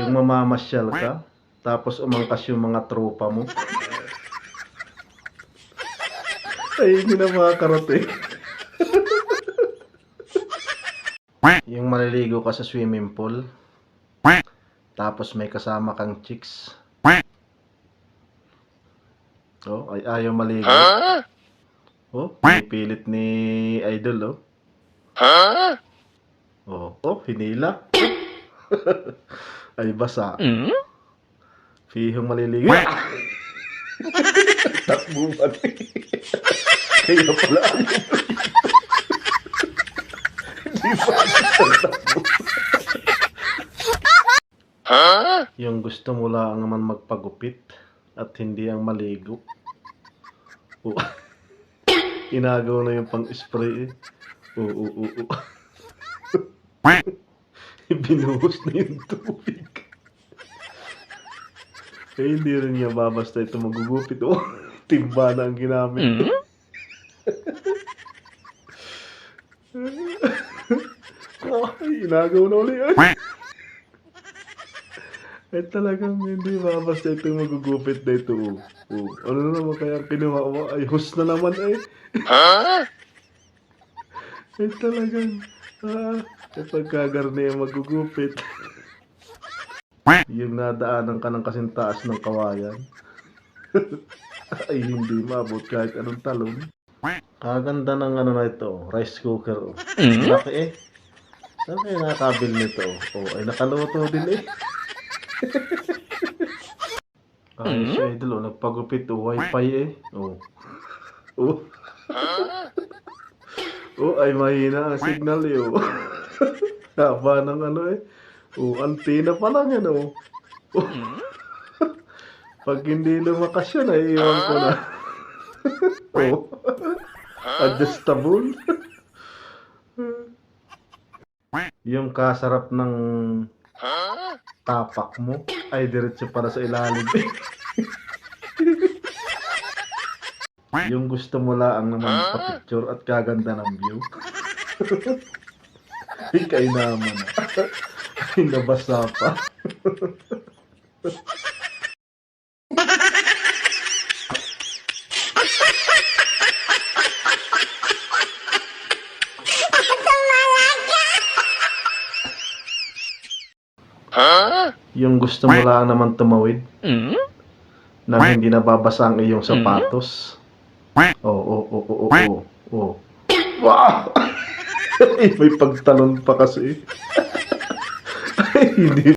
Yung mamamasyal ka, tapos umangkas yung mga tropa mo. Ay, hindi na makakarating. Yung maliligo ka sa swimming pool, tapos may kasama kang chicks. Oh, ay ayaw maligo. Oh, pinipilit ni Idol, oh. Oh, hinila. Ay, basa. Fihong maliligo. Takbo ba? Kaya pala ayaw. Di ba? Takbo. Yung gusto mo lang naman magpagupit at hindi ang maligo. Oh. Inagaw na yung pang-spray eh. Oo. Binuhos na yung tubig. Eh, hindi rin niya babasta ito magugupit. Oh, timba na ang ginamit. Oh, inagaw na ulit. Eh, talagang hindi babasta ito magugupit na ito. Oh. Ano na naman kaya kinuha mo? Ay, hus na naman eh. Eh, talagang pagkagarni ang magugupit. Yung nadaanan ka ng kasintaas ng kawayan. Ay, hindi maabot kahit anong talon. Kaganda ng ano na ito, rice cooker. Oh. Laki eh. Saan kayo nakakabil nito? Oh, ay nakaluto din eh. Ay, siya idol, oh, nagpagupit oh, wifi eh. Oh. Oh. Oh, ay mahina ang signal eh. Oh. Haba ng ano eh. Oh, antena pa lang yan oh. Oh. Pag hindi lumakas yun, ay iwan ko na. Oh. Adjustable. Yung kasarap ng tapak mo ay diretso para sa ilalim. Yung gusto mo lang naman pa-picture at kaganda ng view. Ikay naman. Ay, nabasa pa. Yung gusto mo lang naman tumawid nang hindi nababasa ang iyong sapatos. Oh. Wow! May pagtalon pa kasi. Ay, hindi